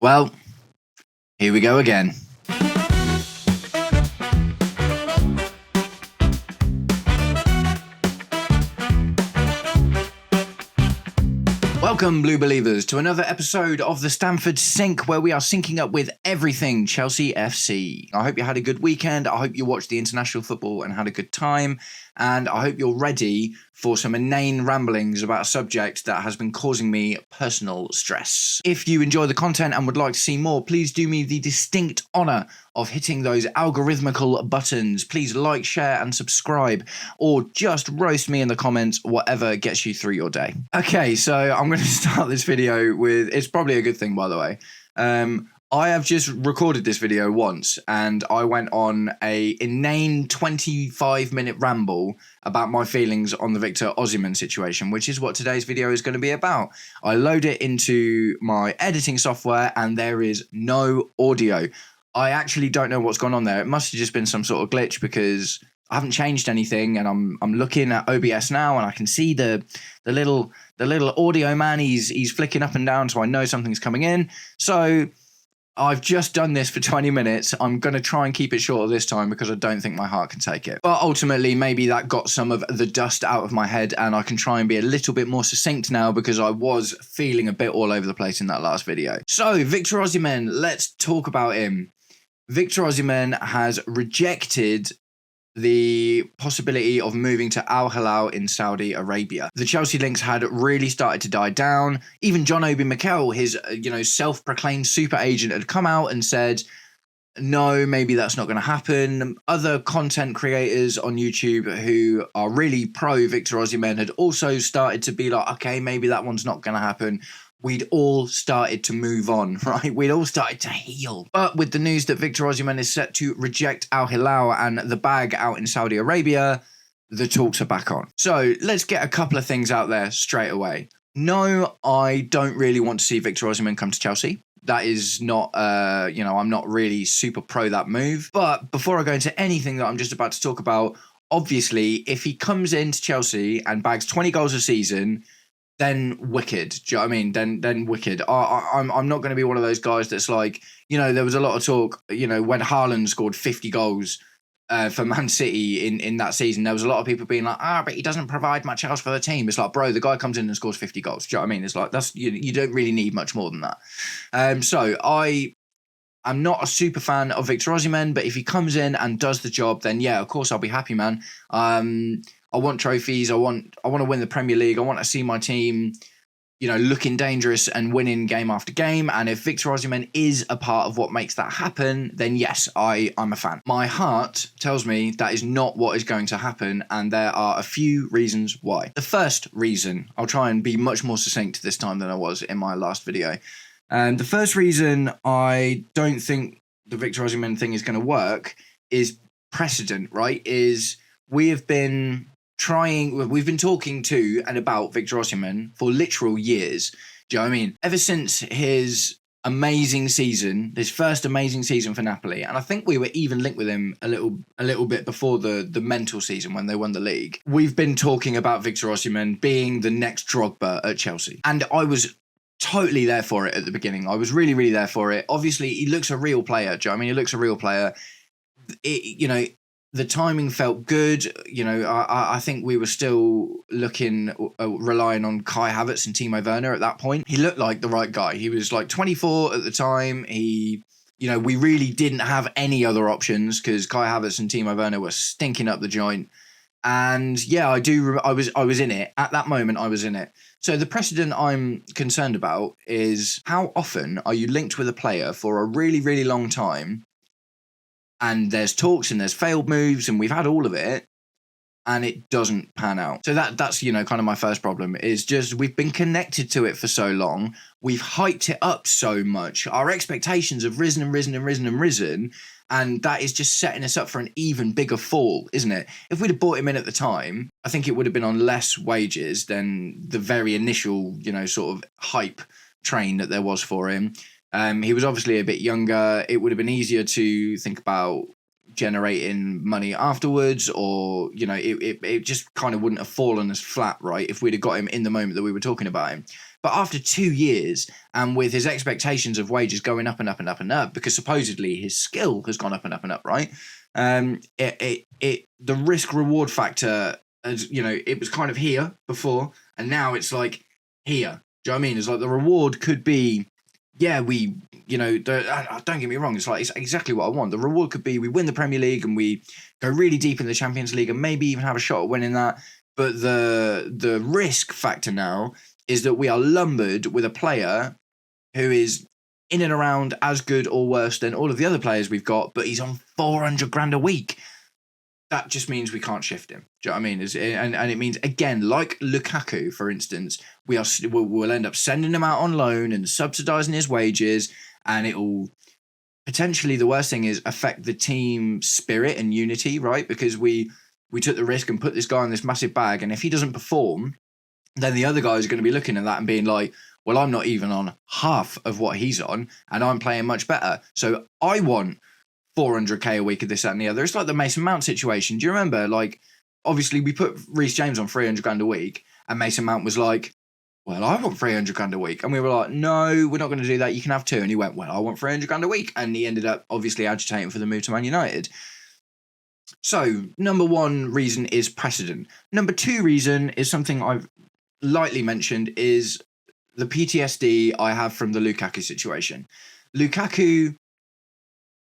Well, here we go again. Welcome, Blue Believers, to another episode of the Stamford Sync, where we are syncing up with everything Chelsea FC. I hope you had a good weekend. I hope you watched the international football and had a good time. And I hope you're ready for some inane ramblings about a subject that has been causing me personal stress. If you enjoy the content and would like to see more, please do me the distinct honour of hitting those algorithmical buttons. Please like, share and subscribe, or just roast me in the comments, whatever gets you through your day. Okay, so I'm going to start this video with, it's probably a good thing, by the way. I have just recorded this video once and I went on a inane 25-minute ramble about my feelings on the Victor Osimhen situation, which is what today's video is going to be about. I load it into my editing software and there is no audio. I actually don't know what's gone on there. It must have just been some sort of glitch because I haven't changed anything, and I'm looking at OBS now and I can see the little audio man, he's flicking up and down, so I know something's coming in. So I've just done this for 20 minutes. I'm going to try and keep it shorter this time because I don't think my heart can take it. But ultimately, maybe that got some of the dust out of my head and I can try and be a little bit more succinct now because I was feeling a bit all over the place in that last video. So, Victor Osimhen, let's talk about him. Victor Osimhen has rejected the possibility of moving to Al Hilal in Saudi Arabia. The Chelsea links had really started to die down. Even John Obi Mikel, his self-proclaimed super agent, had come out and said, no, maybe that's not going to happen. Other content creators on YouTube who are really pro Victor Osimhen had also started to be like, okay, maybe that one's not going to happen. We'd all started to move on, right? We'd all started to heal. But with the news that Victor Osimhen is set to reject Al Hilal and the bag out in Saudi Arabia, the talks are back on. So let's get a couple of things out there straight away. No, I don't really want to see Victor Osimhen come to Chelsea. That is not, I'm not really super pro that move. But before I go into anything that I'm just about to talk about, obviously, if he comes into Chelsea and bags 20 goals a season, then wicked. Do you know what I mean? Then wicked. I'm not going to be one of those guys that's like, there was a lot of talk, when Haaland scored 50 goals for Man City in that season. There was a lot of people being like, but he doesn't provide much else for the team. It's like, bro, the guy comes in and scores 50 goals. Do you know what I mean? It's like, that's you don't really need much more than that. So I'm not a super fan of Victor Osimhen, but if he comes in and does the job, then yeah, of course I'll be happy, man. I want trophies. I want to win the Premier League. I want to see my team, looking dangerous and winning game after game. And if Victor Osimhen is a part of what makes that happen, then yes, I'm a fan. My heart tells me that is not what is going to happen, and there are a few reasons why. The first reason, I'll try and be much more succinct this time than I was in my last video. The first reason I don't think the Victor Osimhen thing is going to work is precedent, right? We've been talking to and about Victor Osimhen for literal years. Do you know what I mean? Ever since his amazing season, his first amazing season for Napoli, and I think we were even linked with him a little bit before the mental season when they won the league. We've been talking about Victor Osimhen being the next Drogba at Chelsea, and I was totally there for it at the beginning. I was really, really there for it. Obviously, he looks a real player. Do you know what I mean? He looks a real player. The timing felt good. I think we were still relying on Kai Havertz and Timo Werner at that point. He looked like the right guy. He was like 24 at the time. We really didn't have any other options because Kai Havertz and Timo Werner were stinking up the joint. And yeah, I was in it. At that moment, I was in it. So the precedent I'm concerned about is how often are you linked with a player for a really, really long time, and there's talks and there's failed moves and we've had all of it and it doesn't pan out. So that's kind of my first problem is just we've been connected to it for so long. We've hyped it up so much. Our expectations have risen and risen and risen and risen. And that is just setting us up for an even bigger fall, isn't it? If we'd have bought him in at the time, I think it would have been on less wages than the very initial, sort of hype train that there was for him. He was obviously a bit younger. It would have been easier to think about generating money afterwards, or it just kind of wouldn't have fallen as flat, right, if we'd have got him in the moment that we were talking about him. But after 2 years, and with his expectations of wages going up and up and up and up, because supposedly his skill has gone up and up and up, right? The risk reward factor, as you know, it was kind of here before, and now it's like here. Do you know what I mean? It's like the reward could be, don't get me wrong. It's like, it's exactly what I want. The reward could be we win the Premier League and we go really deep in the Champions League and maybe even have a shot at winning that. But the risk factor now is that we are lumbered with a player who is in and around as good or worse than all of the other players we've got, but he's on 400 grand a week. That just means we can't shift him. Do you know what I mean? And it means, again, like Lukaku, for instance, we'll end up sending him out on loan and subsidising his wages, and it'll potentially, the worst thing is, affect the team spirit and unity, right? Because we took the risk and put this guy in this massive bag, and if he doesn't perform, then the other guys are going to be looking at that and being like, well, I'm not even on half of what he's on, and I'm playing much better. So I want 400k a week of this, that, and the other. It's like the Mason Mount situation. Do you remember? Like, obviously, we put Reece James on 300 grand a week, and Mason Mount was like, well, I want 300 grand a week. And we were like, no, we're not going to do that. You can have two. And he went, well, I want 300 grand a week. And he ended up obviously agitating for the move to Man United. So, number one reason is precedent. Number two reason is something I've lightly mentioned, is the PTSD I have from the Lukaku situation. Lukaku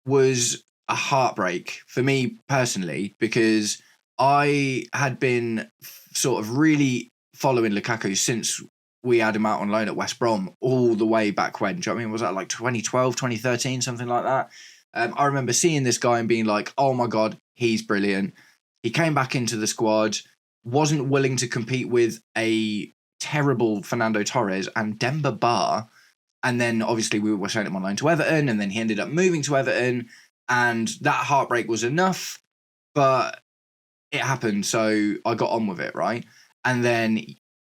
was a heartbreak for me personally, because I had been sort of really following Lukaku since we had him out on loan at West Brom all the way back when. Do you know what I mean? Was that like 2012, 2013, something like that? I remember seeing this guy and being like, oh my God, he's brilliant. He came back into the squad, wasn't willing to compete with a terrible Fernando Torres and Demba Ba. And then obviously we were sending him on loan to Everton, and then he ended up moving to Everton, and that heartbreak was enough, but it happened, so I got on with it, right? And then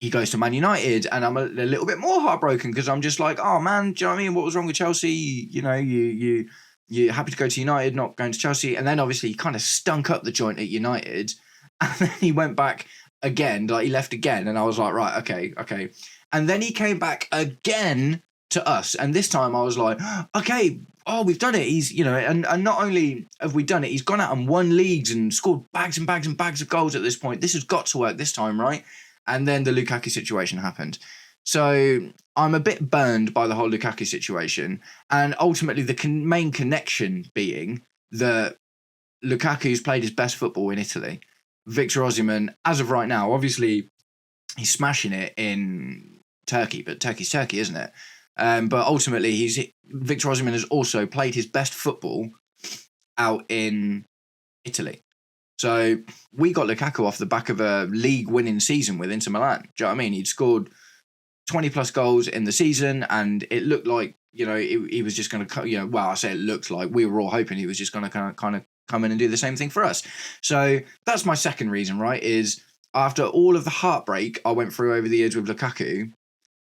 he goes to Man United, and I'm a little bit more heartbroken, because I'm just like, oh man, do you know what I mean? What was wrong with Chelsea? You know, you're happy to go to United, not going to Chelsea. And then obviously he kind of stunk up the joint at United, and then he went back again, like he left again, and I was like, right, okay. And then he came back again to us, and this time I was like, okay, we've done it. He's, you know, and not only have we done it, he's gone out and won leagues and scored bags and bags and bags of goals at this point. This has got to work this time, right? And then the Lukaku situation happened. So I'm a bit burned by the whole Lukaku situation, and ultimately the main connection being that Lukaku's played his best football in Italy. Victor Osimhen, as of right now, obviously he's smashing it in Turkey, but Turkey's Turkey, isn't it? But ultimately, Victor Osimhen has also played his best football out in Italy. So we got Lukaku off the back of a league-winning season with Inter Milan. Do you know what I mean? He'd scored 20-plus goals in the season, and it looked like, you know, he was just going to, you know, well, I say it looked like, we were all hoping he was just going to kind of come in and do the same thing for us. So that's my second reason, right, is after all of the heartbreak I went through over the years with Lukaku,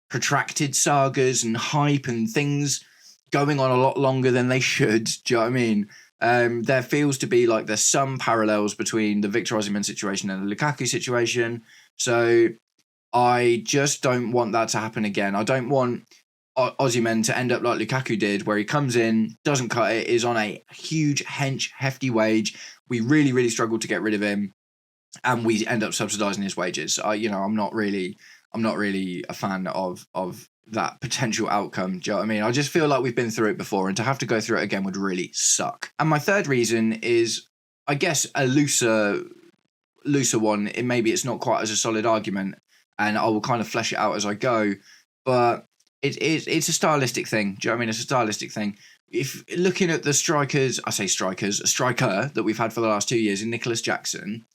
protracted sagas and hype and things going on a lot longer than they should. Do you know what I mean? There feels to be like there's some parallels between the Victor Osimhen situation and the Lukaku situation. So I just don't want that to happen again. I don't want Osimhen to end up like Lukaku did, where he comes in, doesn't cut it, is on a huge, hefty wage. We really, really struggled to get rid of him, and we end up subsidising his wages. I'm not really a fan of that potential outcome. Do you know what I mean? I just feel like we've been through it before, and to have to go through it again would really suck. And my third reason is, I guess, a looser one. Maybe it's not quite as a solid argument, and I will kind of flesh it out as I go. But it's a stylistic thing. Do you know what I mean? It's a stylistic thing. If looking at the strikers, a striker that we've had for the last 2 years in Nicholas Jackson,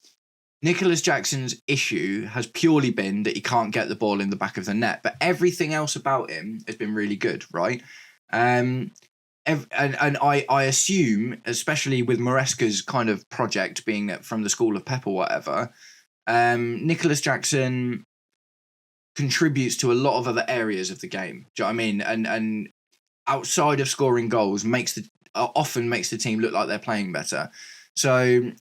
Nicholas Jackson's issue has purely been that he can't get the ball in the back of the net, but everything else about him has been really good, right? And I assume, especially with Maresca's kind of project being from the school of Pep or whatever, Nicholas Jackson contributes to a lot of other areas of the game. Do you know what I mean? And outside of scoring goals, often makes the team look like they're playing better. So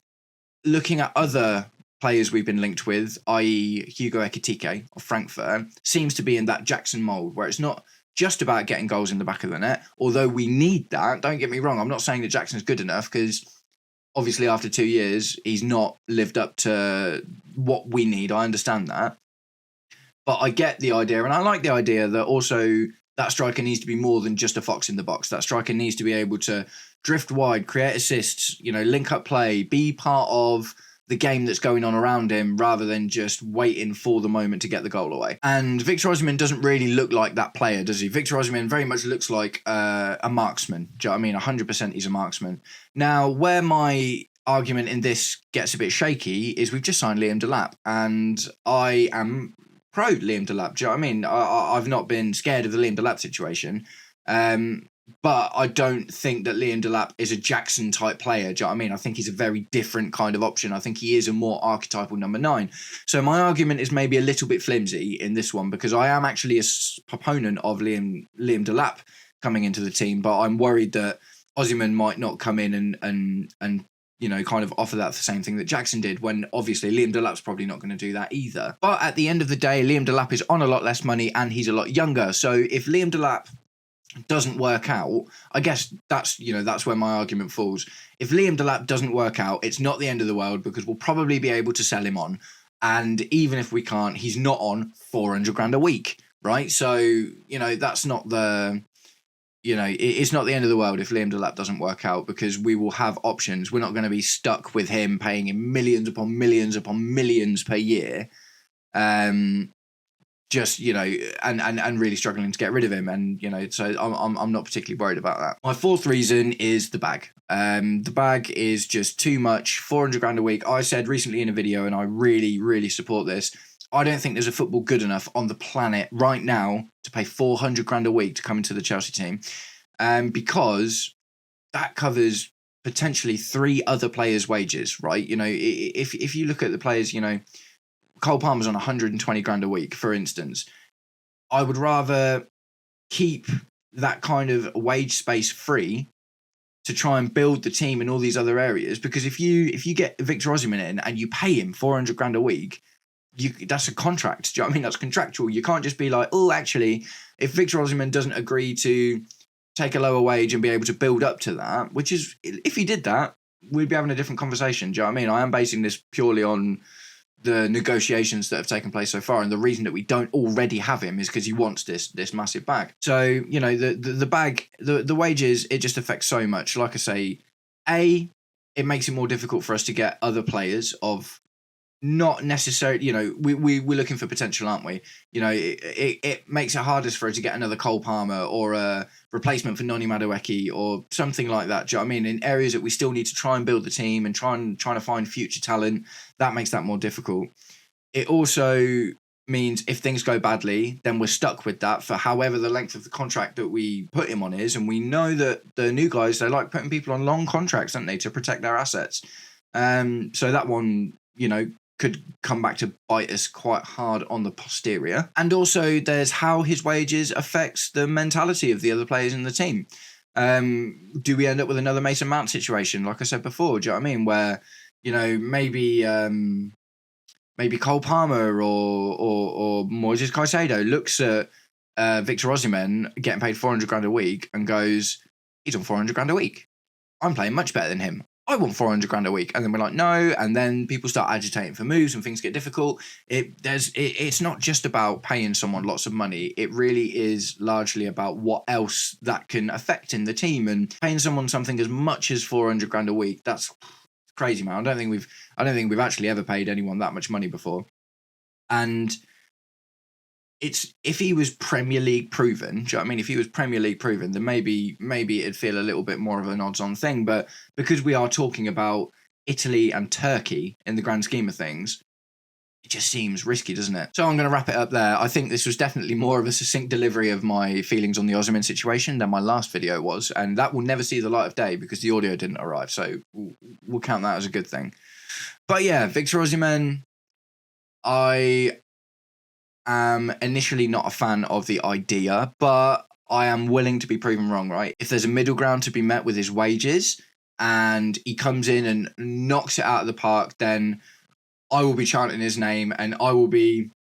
looking at other players we've been linked with, i.e. Hugo Ekitike of Frankfurt, seems to be in that Jackson mould, where it's not just about getting goals in the back of the net, although we need that. Don't get me wrong, I'm not saying that Jackson's good enough, because obviously after 2 years, he's not lived up to what we need. I understand that. But I get the idea, and I like the idea that also that striker needs to be more than just a fox in the box. That striker needs to be able to drift wide, create assists, link up play, be part of the game that's going on around him rather than just waiting for the moment to get the goal away. And Victor Osimhen doesn't really look like that player, does he? Victor Osimhen very much looks like a marksman. Do you know what I mean? 100% he's a marksman. Now, where my argument in this gets a bit shaky is we've just signed Liam Delap, and I am pro Liam Delap. Do you know what I mean? I've not been scared of the Liam Delap situation. But I don't think that Liam Delap is a Jackson type player. Do you know what I mean? I think he's a very different kind of option. I think he is a more archetypal number 9. So my argument is maybe a little bit flimsy in this one, because I am actually a proponent of Liam Delap coming into the team, but I'm worried that Osimhen might not come in and kind of offer that the same thing that Jackson did, when obviously Liam Delap's probably not going to do that either. But at the end of the day, Liam Delap is on a lot less money and he's a lot younger. So if Liam Delap doesn't work out, I guess that's where my argument falls. If Liam Delap doesn't work out, it's not the end of the world, because we'll probably be able to sell him on. And even if we can't, he's not on 400 grand a week, right? So, that's not the... it's not the end of the world if Liam Delap doesn't work out, because we will have options. We're not going to be stuck with him paying him millions upon millions upon millions per year. And really struggling to get rid of him. And, so I'm not particularly worried about that. My fourth reason is the bag. The bag is just too much. 400 grand a week. I said recently in a video, and I really, really support this, I don't think there's a football good enough on the planet right now to pay 400 grand a week to come into the Chelsea team, because that covers potentially 3 other players' wages, right? If you look at the players, Cole Palmer's on 120 grand a week, for instance. I would rather keep that kind of wage space free to try and build the team in all these other areas, because if you get Victor Osimhen in and you pay him 400 grand a week, that's a contract. Do you know what I mean? That's contractual. You can't just be like, oh, actually, if Victor Osimhen doesn't agree to take a lower wage and be able to build up to that, which is, if he did that, we'd be having a different conversation. Do you know what I mean? I am basing this purely on the negotiations that have taken place so far, and the reason that we don't already have him is because he wants this massive bag. So, the bag, the wages, it just affects so much. Like I say, it makes it more difficult for us to get other players of not necessarily, we're looking for potential, aren't we? It makes it harder for us to get another Cole Palmer or a replacement for Noni Madueke or something like that. Do you know what I mean? In areas that we still need to try and build the team and trying to find future talent, that makes that more difficult. It also means if things go badly, then we're stuck with that for however the length of the contract that we put him on is. And we know that the new guys, they like putting people on long contracts, don't they, to protect their assets. So that one, could come back to bite us quite hard on the posterior. And also there's how his wages affects the mentality of the other players in the team. Do we end up with another Mason Mount situation, like I said before? Do you know what I mean? Where, maybe Cole Palmer or Moises Caicedo looks at Victor Osimhen getting paid 400 grand a week and goes, he's on 400 grand a week. I'm playing much better than him. I want 400 grand a week. And then we're like, no. And then people start agitating for moves and things get difficult. It's not just about paying someone lots of money. It really is largely about what else that can affect in the team. And paying someone something as much as 400 grand a week, that's crazy, man. I don't think we've actually ever paid anyone that much money before. And if he was Premier League proven, do you know what I mean? If he was Premier League proven, then maybe it'd feel a little bit more of an odds-on thing. But because we are talking about Italy and Turkey in the grand scheme of things, it just seems risky, doesn't it? So I'm going to wrap it up there. I think this was definitely more of a succinct delivery of my feelings on the Osimhen situation than my last video was. And that will never see the light of day because the audio didn't arrive. So we'll count that as a good thing. But yeah, Victor Osimhen, I am initially not a fan of the idea, but I am willing to be proven wrong, right? If there's a middle ground to be met with his wages and he comes in and knocks it out of the park, then I will be chanting his name, and I will be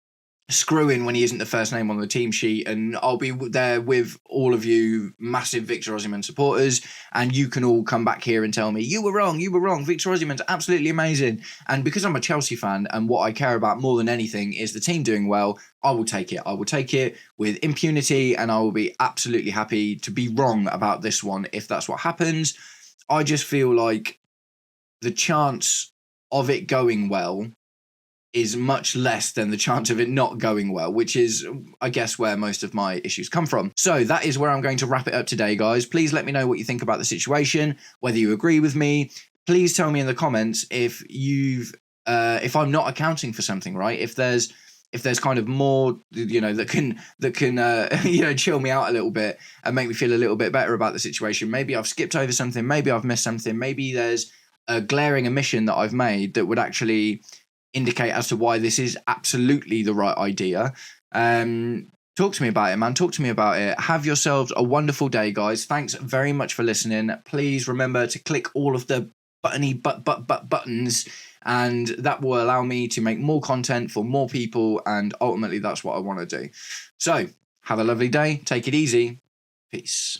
screwing when he isn't the first name on the team sheet, and I'll be there with all of you massive Victor Osimhen supporters, and you can all come back here and tell me you were wrong, Victor Osimhen's absolutely amazing. And because I'm a Chelsea fan and what I care about more than anything is the team doing well, I will take it with impunity, and I will be absolutely happy to be wrong about this one if that's what happens. I just feel like the chance of it going well is much less than the chance of it not going well, which is, I guess, where most of my issues come from. So that is where I'm going to wrap it up today, guys. Please let me know what you think about the situation, whether you agree with me. Please tell me in the comments if if I'm not accounting for something, right? If there's kind of more, that can chill me out a little bit and make me feel a little bit better about the situation. Maybe I've skipped over something. Maybe I've missed something. Maybe there's a glaring omission that I've made that would actually indicate as to why this is absolutely the right idea. Talk to me about it, man. Talk to me about it. Have yourselves a wonderful day, guys. Thanks very much for listening. Please remember to click all of the buttons, and that will allow me to make more content for more people, and ultimately that's what I want to do. So have a lovely day. Take it easy. Peace.